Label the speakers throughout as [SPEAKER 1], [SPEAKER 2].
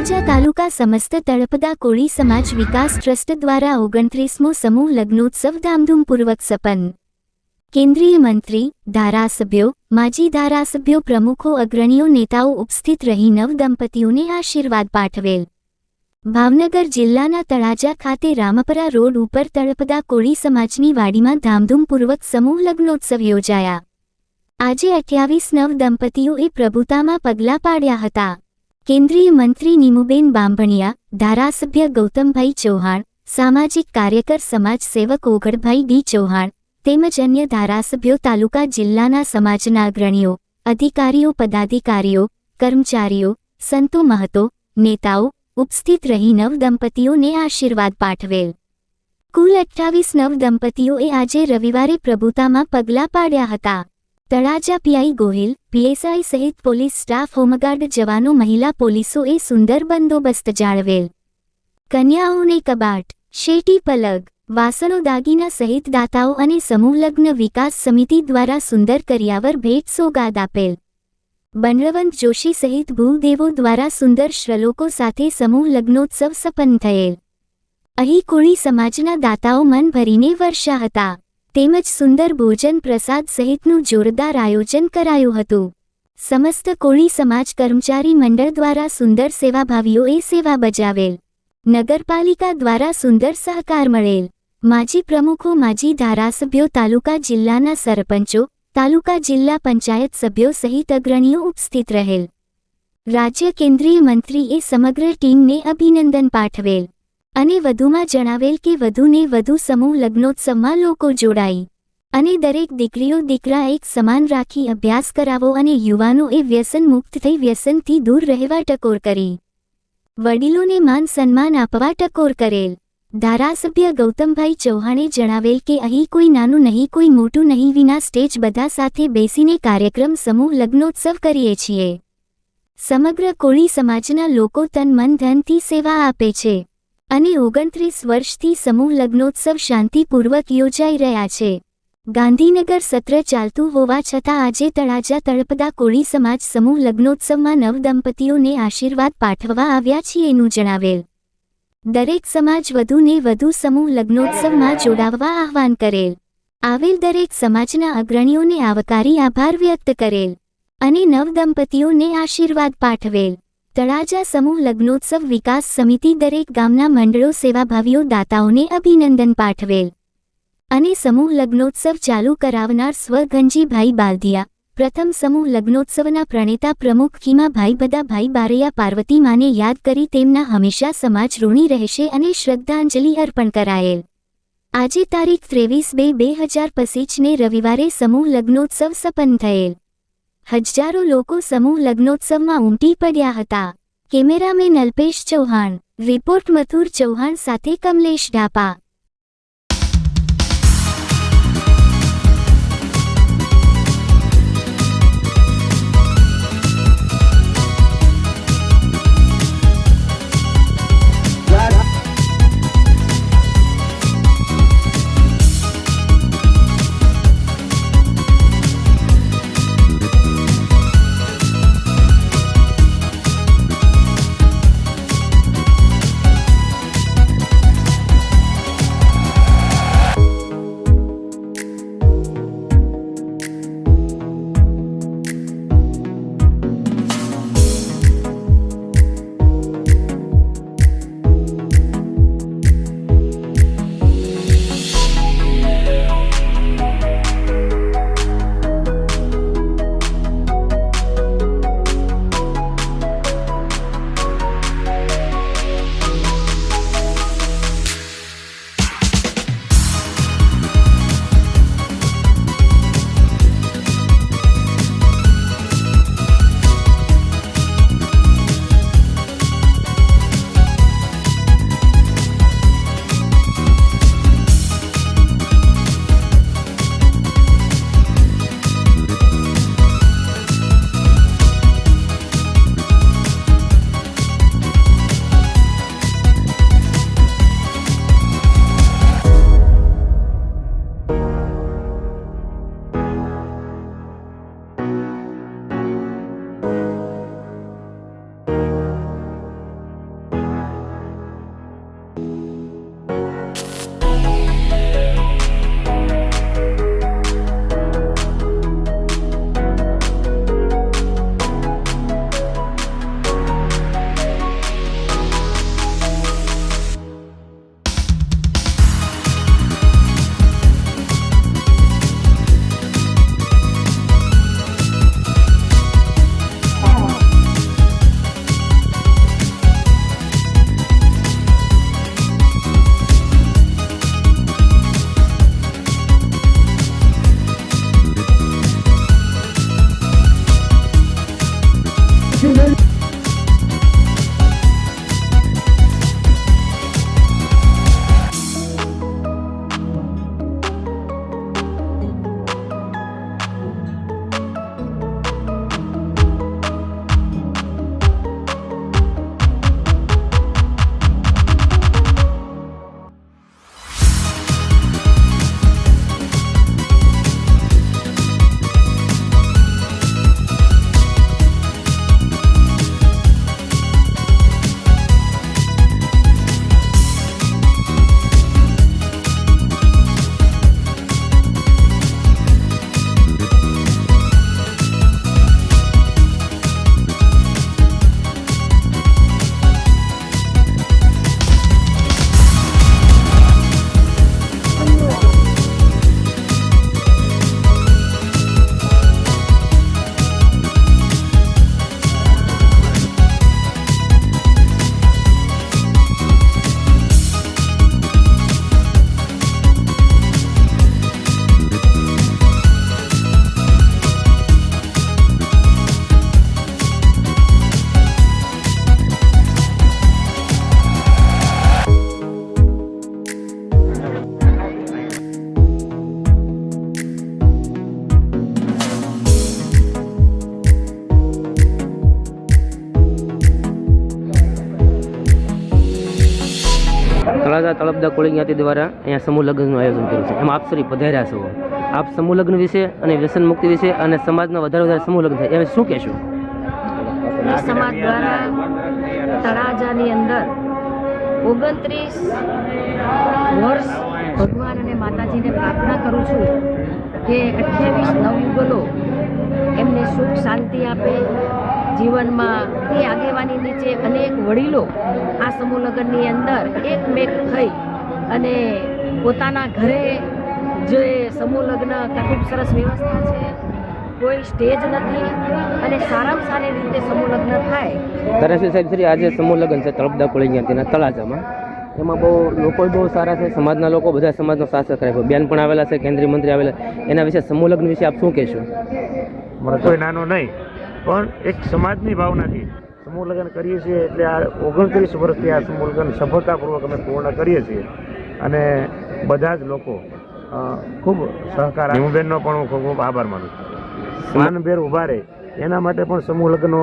[SPEAKER 1] તળાજા તાલુકા સમસ્ત તળપદા કોળી સમાજ વિકાસ ટ્રસ્ટ દ્વારા 29મો સમૂહ લગ્નોત્સવ ધામધૂમપૂર્વક સંપન્ન। કેન્દ્રીય મંત્રી, ધારાસભ્યો, માજી ધારાસભ્યો, પ્રમુખો, અગ્રણીઓ, નેતાઓ ઉપસ્થિત રહી નવ દંપતીઓને આશીર્વાદ પાઠવેલ। ભાવનગર જિલ્લાના તળાજા ખાતે રામપરા રોડ ઉપર તળપદા કોળી સમાજની વાડીમાં ધામધૂમપૂર્વક સમૂહ લગ્નોત્સવ યોજાયા। આજે 28 નવ દંપતીઓએ પ્રભુતામાં પગલાં પાડ્યા હતા। કેન્દ્રીય મંત્રી નીમુબેન બાંભણિયા, ધારાસભ્ય ગૌતમભાઈ ચૌહાણ, સામાજિક કાર્યકર સમાજ સેવક ઓગળભાઈ ડી ચૌહાણ તેમજ અન્ય ધારાસભ્યો, તાલુકા જિલ્લાના સમાજના અગ્રણીઓ, અધિકારીઓ, પદાધિકારીઓ, કર્મચારીઓ, સંતો, મહતો, નેતાઓ ઉપસ્થિત રહી નવ દંપતીઓને આશીર્વાદ પાઠવેલ। કુલ 28 નવ દંપતીઓએ આજે રવિવારે પ્રભુતામાં પગલાં પાડ્યા હતા। તળાજા પીઆઈ ગોહિલ, પીએસઆઈ સહિત પોલીસ સ્ટાફ, હોમગાર્ડ જવાનો, મહિલા પોલીસોએ સુંદર બંદોબસ્ત જાળવેલ। કન્યાઓને કબાટ, શેટી, પલગ, વાસણો, દાગીના સહિત દાતાઓ અને સમૂહ લગ્ન વિકાસ સમિતિ દ્વારા સુંદર કરિયાવર ભેટ સોગાદ આપેલ। બનરવંત જોશી સહિત ભૂદેવો દ્વારા સુંદર શ્લોકો સાથે સમૂહ લગ્નોત્સવ સંપન્ન થયેલ। અહીં કોળી સમાજના દાતાઓ મન ભરીને વર્ષા હતા તેમજ સુંદર ભોજન પ્રસાદ સહિતનું જોરદાર આયોજન કરાયું હતું। સમસ્ત કોળી સમાજ કર્મચારી મંડળ દ્વારા સુંદર સેવાભાવીઓએ સેવા બજાવેલ। નગરપાલિકા દ્વારા સુંદર સહકાર મળેલ। માજી પ્રમુખો, માજી ધારાસભ્યો, તાલુકા જિલ્લાના સરપંચો, તાલુકા જિલ્લા પંચાયત સભ્યો સહિત અગ્રણીઓ ઉપસ્થિત રહેલ। રાજ્ય કેન્દ્રીય મંત્રીએ સમગ્ર ટીમને અભિનંદન પાઠવેલ અને વધુમાં જણાવેલ કે વધુને વધુ સમૂહ લગ્નોત્સવમાં લોકો જોડાઈ અને દરેક દીકરીઓ દીકરા એક સમાન રાખી અભ્યાસ કરાવો અને યુવાનોએ વ્યસન મુક્ત થઈ વ્યસનથી દૂર રહેવા ટકોર કરી વડીલોને માન સન્માન આપવા ટકોર કરેલ। ધારાસભ્ય ગૌતમભાઈ ચૌહાણે જણાવેલ કે અહીં કોઈ નાનું નહીં, કોઈ મોટું નહીં, વિના સ્ટેજ બધા સાથે બેસીને કાર્યક્રમ સમૂહ લગ્નોત્સવ કરીએ છીએ। સમગ્ર કોળી સમાજના લોકો તન મન ધનથી સેવા આપે છે અને 29 વર્ષથી સમૂહ લગ્નોત્સવ શાંતિપૂર્વક યોજાઈ રહ્યા છે। ગાંધીનગર સત્ર ચાલતું હોવા છતાં આજે તળાજા તળપદા કોળી સમાજ સમૂહ લગ્નોત્સવમાં નવ દંપતીઓને આશીર્વાદ પાઠવવા આવ્યા છીએનું જણાવેલ। દરેક સમાજ વધુને વધુ સમૂહ લગ્નોત્સવમાં જોડાવવા આહ્વાન કરેલ। આવેલ દરેક સમાજના અગ્રણીઓને આવકારી આભાર વ્યક્ત કરેલ અને નવ દંપતીઓને આશીર્વાદ પાઠવેલ। તળાજા સમૂહ લગ્નોત્સવ વિકાસ સમિતિ દરેક ગામના મંડળો, સેવાભાવીઓ, દાતાઓને અભિનંદન પાઠવેલ અને સમૂહ લગ્નોત્સવ ચાલુ કરાવનાર સ્વ ગંજીભાઈ બાલદિયા, પ્રથમ સમૂહ લગ્નોત્સવના પ્રણેતા પ્રમુખ કીમાભાઈ બદાભાઈ બારૈયા, પાર્વતી માને યાદ કરી તેમના હંમેશા સમાજ ઋણી રહેશે અને શ્રદ્ધાંજલિ અર્પણ કરાયેલ। આજે તારીખ 23/2/2025ને રવિવારે સમૂહ લગ્નોત્સવ સંપન્ન થયેલ। હજારો લોકો સમૂહ લગ્નોત્સવમાં ઉમટી પડ્યા હતા। કેમેરામેન અલ્પેશ ચૌહાણ, રિપોર્ટ મથુર ચૌહાણ સાથે કમલેશ ઢાપા।
[SPEAKER 2] દ્વારા તળપદા કોળી જ્ઞાતિ દ્વારા અહીંયા સમૂહ લગ્નનું આયોજન કર્યું છે. એમાં આપ શ્રી પધાર્યા છો. આપ સમૂહ લગ્ન વિશે અને વ્યસન મુક્તિ વિશે અને સમાજમાં વધારે સમૂહ લગ્ન થાય એ શું કહેશો?
[SPEAKER 3] સમાજ દ્વારા તળાજાની અંદર 29 વર્ષ ભગવાન અને માતાજીને પ્રાર્થના કરું છું કે 28 નવયુગલો એમને સુખ શાંતિ આપે. જીવનમાં તે આગેવાની નીચે અનેક વડીલો આ સમૂહ લગ્નની અંદર એકમેક થઈ અને પોતાના ઘરે જે સમૂહ લગ્ન ખૂબ સરસ વ્યવસ્થા છે, કોઈ સ્ટેજ નથી અને સારામાં સારી રીતે સમૂહ લગ્ન થાય.
[SPEAKER 2] ધારાસભ્ય સાહેબ શ્રી આજે સમૂહ લગ્ન છે તળપદા કોળી જ્ઞાતિના તળાજામાં. એમાં લોકો બહુ સારા છે, સમાજના લોકો બધા સમાજનો સાથ સહકાર આપ્યો. બેન પણ આવેલા છે, કેન્દ્રીય મંત્રી આવેલા. એના વિશે સમૂહ લગ્ન વિશે આપ શું કહેશો?
[SPEAKER 4] મારે કોઈ નાનો નહીં, પણ એક સમાજની ભાવનાથી સમૂહ લગ્ન કરીએ છીએ. એટલે આ 29 વર્ષથી આ સમૂહ લગ્ન સફળતાપૂર્વક અમે પૂર્ણ કરીએ છીએ અને બધા જ લોકો ખૂબ સહકાર. હું બહેનનો પણ હું ખૂબ ખૂબ આભાર માનું છું. માનભેર ઊભા રહે એના માટે પણ સમૂહ લગ્નો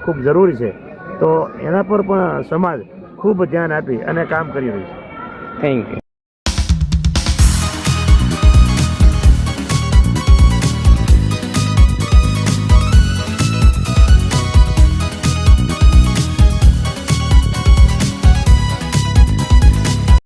[SPEAKER 4] ખૂબ જરૂરી છે. તો એના પર પણ સમાજ ખૂબ ધ્યાન આપી અને કામ કરી રહ્યું છે.
[SPEAKER 2] Thank you.